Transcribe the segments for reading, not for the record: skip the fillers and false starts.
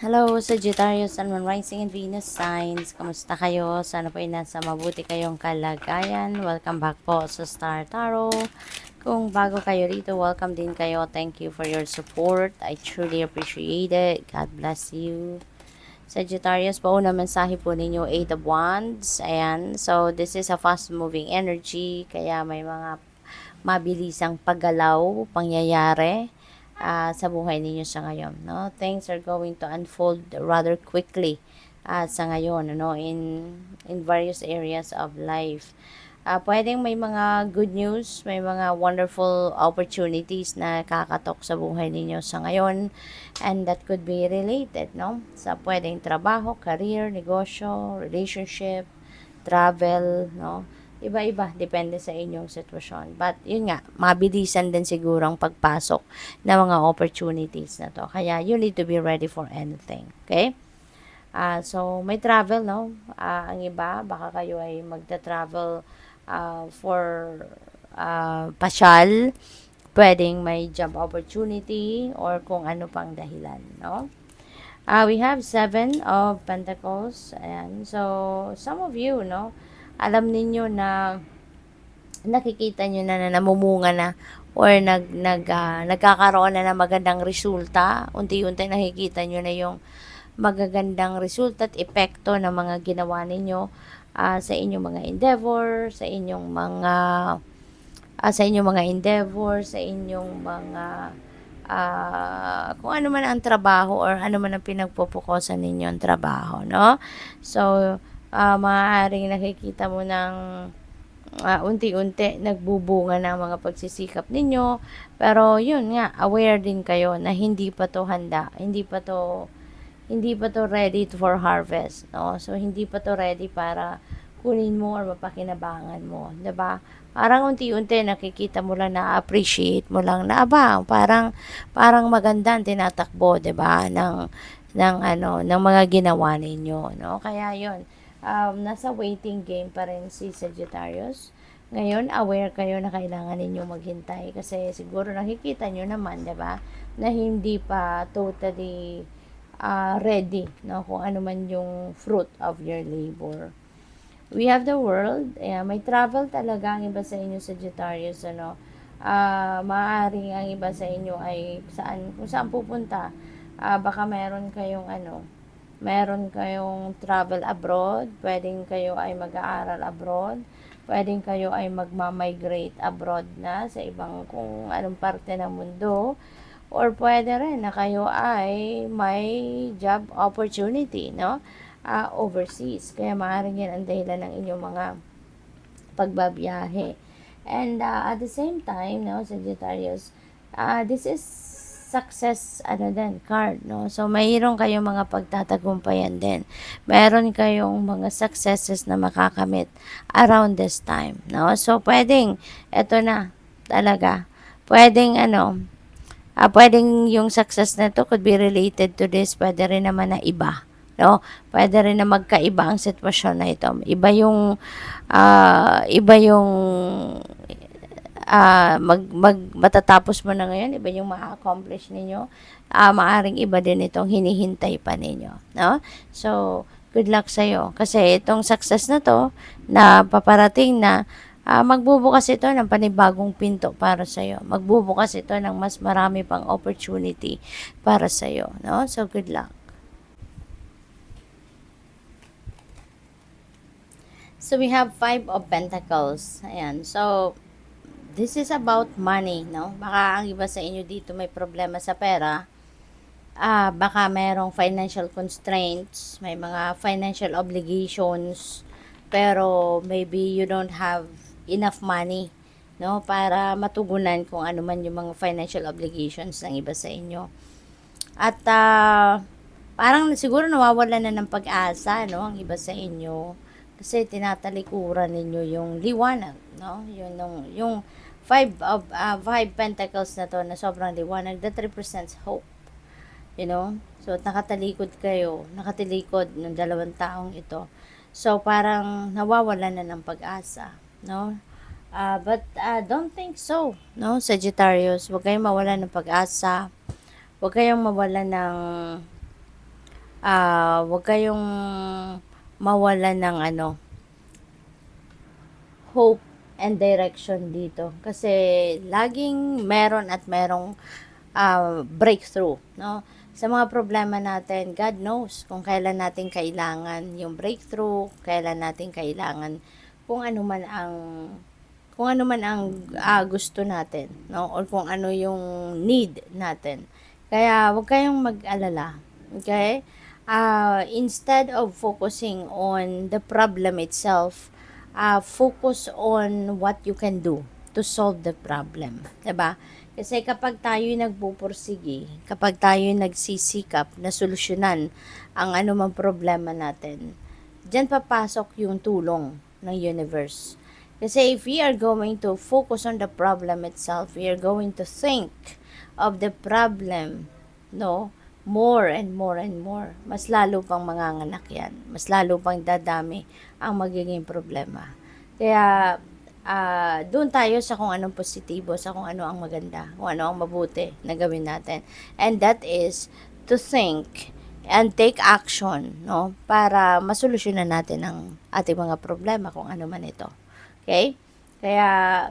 Hello, Sagittarius and Moon Rising and Venus signs. Kamusta kayo? Sana po ay nasa mabuti kayong kalagayan. Welcome back po sa Star Tarot. Kung bago kayo rito, welcome din kayo. Thank you for your support. I truly appreciate it. God bless you. Sagittarius, pauna mensahe po ninyo, Eight of Wands. Ayan. So, this is a fast-moving energy. Kaya may mga mabilisang paggalaw, pangyayari sa buhay ninyo sa ngayon. No? Things are going to unfold rather quickly sa ngayon, no? In various areas of life. Pwedeng may mga good news, may mga wonderful opportunities na kakatok sa buhay ninyo sa ngayon, and that could be related, no? Sa pwedeng trabaho, career, negosyo, relationship, travel, no? Iba-iba, depende sa inyong sitwasyon. But, yun nga, mabilisan din siguro ang pagpasok ng mga opportunities na to. Kaya, you need to be ready for anything. Okay? So, may travel, no? Ang iba, baka kayo ay magta-travel for pasyal. Pwedeng may job opportunity or kung ano pang dahilan, no? We have Seven of Pentacles. Ayan. So, some of you, no? Alam ninyo na nakikita nyo na namumunga na or nagkakaroon na ng magandang resulta. Unti-unti nakikita nyo na yung magagandang resulta at epekto ng mga ginawa ninyo sa inyong mga endeavor, sa inyong mga kung ano man ang trabaho or ano man ang pinagpupukosan ninyong trabaho, no? So, maaaring nakikita mo ng unti-unti nagbubunga ng mga pagsisikap ninyo. Pero yun nga, aware din kayo na hindi pa to handa, hindi pa to ready for harvest, no? So hindi pa to ready para kunin mo or mapakinabangan mo, 'di ba? Parang unti-unti nakikita mo lang, na appreciate mo lang na parang maganda ang tinatakbo, 'di ba? Ng mga ginawa ninyo, no? Kaya 'yun, nasa waiting game pa rin si Sagittarius. Ngayon, aware kayo na kailangan ninyong maghintay kasi siguro nakikita nyo naman, 'di ba, na hindi pa totally ready, no, kung ano man yung fruit of your labor. We have the world. May travel talaga ang iba sa inyo, Sagittarius, ano. Maaaring ang iba sa inyo ay kung saan pupunta. Baka meron kayong travel abroad, pwedeng kayo ay mag-aaral abroad, pwedeng kayo ay magma-migrate abroad na sa ibang kung anong parte ng mundo, or pwede rin na kayo ay may job opportunity, no? Overseas. Kaya maaaring yan ang dahilan ng inyong mga pagbabiyahe. And at the same time, no, Sagittarius, this is success card, no? So mayroon kayong mga pagtatagumpayan din. Mayroon kayong mga successes na makakamit around this time, no? So pwedeng eto na talaga. Pwedeng yung success na to could be related to this, pwede rin naman na iba, no? Pwede rin na magkaiba ang sitwasyon na ito. Iba yung matatapos mo na ngayon, iba yung ma-accomplish ninyo. Maaring iba din itong hinihintay pa ninyo, no? So, good luck sa'yo. Kasi itong success na to, na paparating na, magbubukas ito ng panibagong pinto para sa'yo. Magbubukas ito ng mas marami pang opportunity para sa'yo, no? So, good luck. So, we have Five of Pentacles. Ayan. So, this is about money, no? Baka ang iba sa inyo dito may problema sa pera. Baka merong financial constraints, may mga financial obligations, pero maybe you don't have enough money, no? Para matugunan kung ano man yung mga financial obligations ng iba sa inyo. At parang siguro nawawalan na ng pag-asa, no? Ang iba sa inyo. Kasi tinatalikuran ninyo yung liwanag, no? Yung five pentacles na to na sobrang liwanag, that represents hope, you know. So nakatalikod ng dalawang taong ito. So parang nawawalan na ng pag-asa, no? But don't think so, no, Sagittarius. Huwag kayong mawalan ng pag-asa. Huwag kayong mawalan ng Wag kayong mawalan ng hope and direction dito. Kasi laging meron at merong breakthrough, no? Sa mga problema natin, God knows kung kailan natin kailangan yung breakthrough, kailan natin kailangan kung ano man ang gusto natin, no? Or kung ano yung need natin. Kaya wag kayong mag-alala. Okay? Instead of focusing on the problem itself, focus on what you can do to solve the problem. 'Di ba? Kasi kapag tayo nagpupursige, kapag tayo nagsisikap na solusyonan ang anumang problema natin, diyan papasok yung tulong ng universe. Kasi if we are going to focus on the problem itself, we are going to think of the problem, no? More and more and more. Mas lalo pang manganganak yan. Mas lalo pang dadami ang magiging problema. Kaya, doon tayo sa kung anong positibo, sa kung ano ang maganda, kung ano ang mabuti na gawin natin. And that is to think and take action, no? Para masolusyonan natin ang ating mga problema, kung ano man ito. Okay? Kaya,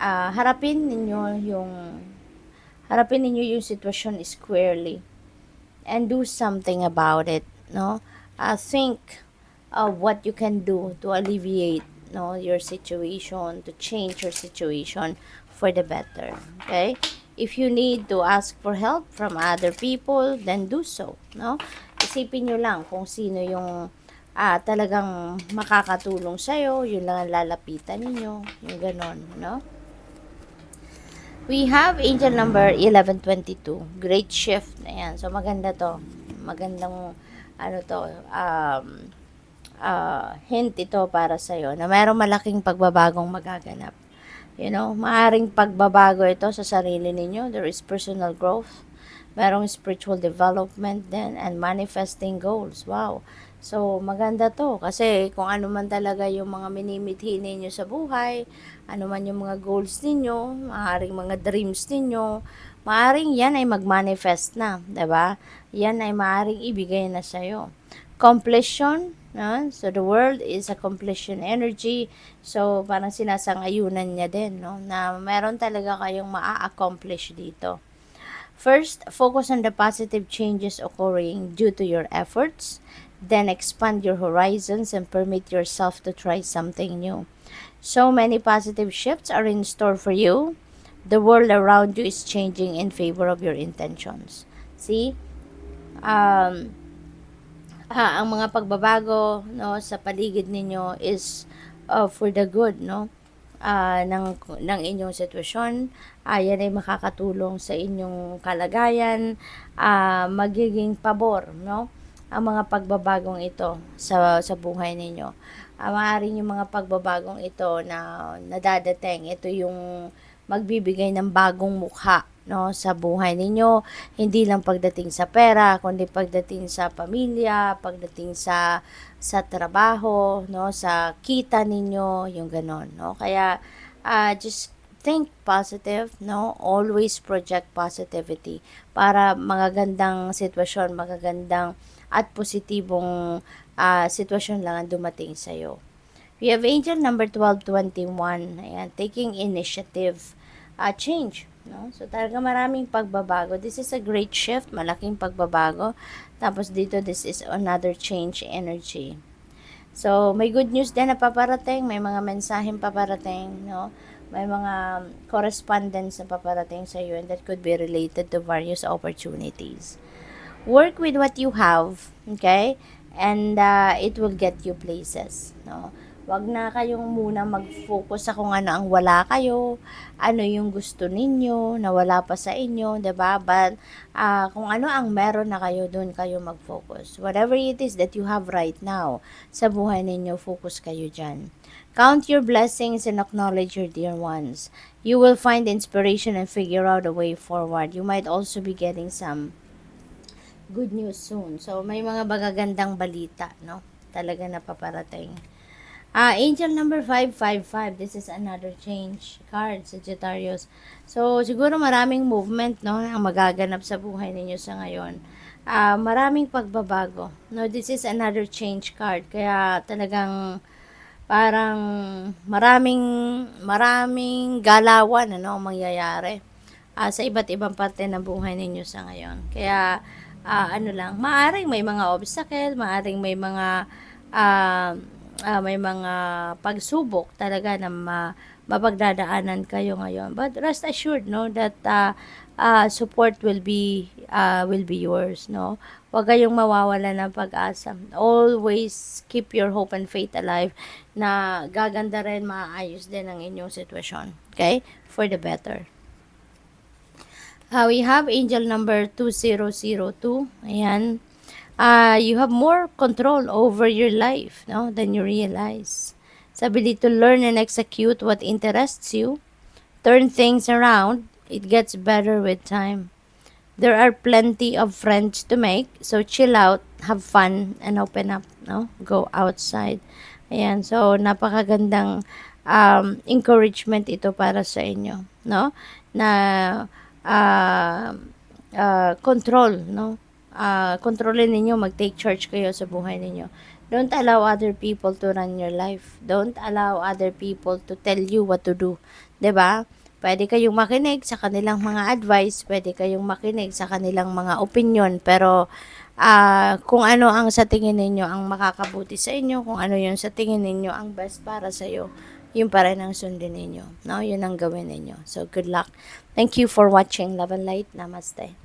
harapin ninyo yung sitwasyon squarely and do something about it, no? Think of what you can do to alleviate, no, your situation, to change your situation for the better. Okay? If you need to ask for help from other people, then do so, no? Isipin nyo lang kung sino yung talagang makakatulong sa'yo, yun lang ang lalapitan ninyo, yung ganon, no? We have angel number 1122. Great shift. Ayan. So, maganda to. Magandang, hint ito para sa'yo na mayroong malaking pagbabagong magaganap. You know, maaring pagbabago ito sa sarili ninyo. There is personal growth. Merong spiritual development din and manifesting goals. Wow. So, maganda to. Kasi kung ano man talaga yung mga minimithi ninyo sa buhay, ano man yung mga goals ninyo, maaaring mga dreams ninyo, maaaring yan ay mag-manifest na. 'Di ba? Yan ay maaaring ibigay na sa'yo. Completion, no? So, the world is a completion energy. So, parang sinasang-ayunan niya din, no? Na meron talaga kayong maa-accomplish dito. First, focus on the positive changes occurring due to your efforts. Then expand your horizons and permit yourself to try something new. So many positive shifts are in store for you. The world around you is changing in favor of your intentions. See? Ang mga pagbabago, no, sa paligid ninyo is for the good, no? Ng inyong sitwasyon, yan ay makakatulong sa inyong kalagayan, magiging pabor, no? Ang mga pagbabagong ito sa buhay ninyo. Maaaring yung mga pagbabagong ito na nadadating, ito yung magbibigay ng bagong mukha, no, sa buhay ninyo. Hindi lang pagdating sa pera, kundi pagdating sa pamilya, pagdating sa trabaho, no, sa kita ninyo, yung ganon, no. Kaya just think positive, no? Always project positivity para magagandang sitwasyon, magagandang at positibong sitwasyon lang ang dumating sa'yo. We have angel number 1221. Ayan, taking initiative, change. No? So, talaga maraming pagbabago. This is a great shift, malaking pagbabago. Tapos dito, this is another change energy. So, may good news din na paparating, may mga mensaheng paparating, no? May mga correspondence na paparating sa iyo and that could be related to various opportunities. Work with what you have, okay? And it will get you places, no? Wag na kayong muna mag-focus sa kung ano ang wala kayo, ano yung gusto ninyo na wala pa sa inyo, 'di ba? But kung ano ang meron na kayo, doon kayo mag-focus. Whatever it is that you have right now sa buhay ninyo, focus kayo diyan. Count your blessings and acknowledge your dear ones. You will find inspiration and figure out a way forward. You might also be getting some good news soon. So, may mga magagandang balita, no? Talaga na paparating. Angel number 555. This is another change card, Sagittarius. So, siguro maraming movement, no, ang magaganap sa buhay ninyo sa ngayon. Maraming pagbabago. No, this is another change card. Kaya talagang parang maraming maraming galawan ano ang mangyayari sa iba't ibang parte ng buhay ninyo sa ngayon. Kaya ano lang, maaring may mga obstacle, maaring may mga pagsubok talaga na mapagdadaanan kayo ngayon. But rest assured, no, that support will be yours, no. Huwag kayong mawawala ng pag-asa. Always keep your hope and faith alive na gaganda rin, maayos din ang inyong sitwasyon. Okay? For the better. We have angel number 2002. Ayan. You have more control over your life, no, than you realize. Sa ability to learn and execute what interests you, turn things around, it gets better with time. There are plenty of friends to make, so chill out, have fun, and open up, no? Go outside. Ayan, so napakagandang encouragement ito para sa inyo, no? Na control, no? Kontrolin ninyo, mag-take charge kayo sa buhay ninyo. Don't allow other people to run your life. Don't allow other people to tell you what to do. 'Di ba? Pwede kayong makinig sa kanilang mga advice, pwede kayong makinig sa kanilang mga opinion, pero kung ano ang sa tingin ninyo ang makakabuti sa inyo, kung ano yung sa tingin ninyo ang best para sa iyo, yun pa rin ang sundin ninyo. No? Yun ang gawin ninyo. So, good luck. Thank you for watching. Love and light. Namaste.